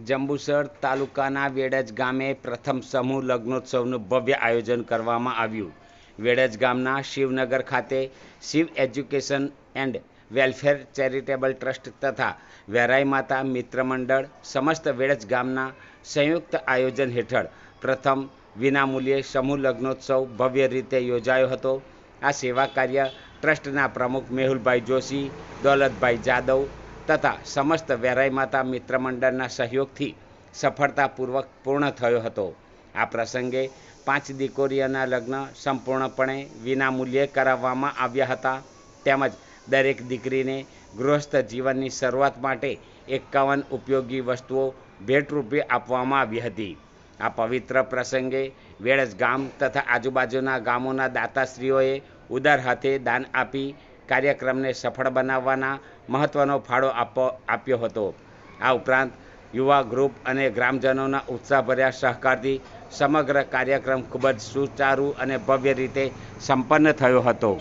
જંબુસર તાલુકાના વેડજ ગામે પ્રથમ સમૂહ લગ્નોત્સવનું ભવ્ય આયોજન કરવામાં આવ્યું. વેડજ ગામના શિવનગર ખાતે Shiv education and welfare charitable trust તથા વેરાઈ માતા મિત્ર મંડળ સમસ્ત વેડજ ગામના સંયુક્ત આયોજન હેઠળ પ્રથમ વિનામૂલ્યે સમૂહ લગ્નોત્સવ ભવ્ય રીતે યોજાયો હતો. આ સેવા કાર્ય ટ્રસ્ટના પ્રમુખ મેહુલભાઈ જોશી, દોલતભાઈ જાદવ તથા સમસ્ત વેરાઈ માતા મિત્ર મંડળના સહયોગથી સફળતાપૂર્વક પૂર્ણ થયો હતો. આ પ્રસંગે 5 દીકરીઓના લગ્ન સંપૂર્ણપણે વિનામૂલ્યે કરાવવામાં આવ્યા હતા. તેમજ દરેક દીકરીને ગૃહસ્થ જીવનની શરૂઆત માટે 51 ઉપયોગી વસ્તુઓ ભેટરૂપે આપવામાં આવી હતી. આ પવિત્ર પ્રસંગે વેડજ ગામ તથા આજુબાજુના ગામોના દાતાશ્રીઓએ ઉદાર હાથે દાન આપી કાર્યક્રમને સફળ બનાવવાના મહત્ત્વનો ફાળો આપ્યો હતો. આ ઉપરાંત યુવા ગ્રુપ અને ગ્રામજનોના ઉત્સાહભર્યા સહકારથી સમગ્ર કાર્યક્રમ ખૂબ જ સુચારુ અને ભવ્ય રીતે સંપન્ન થયો હતો.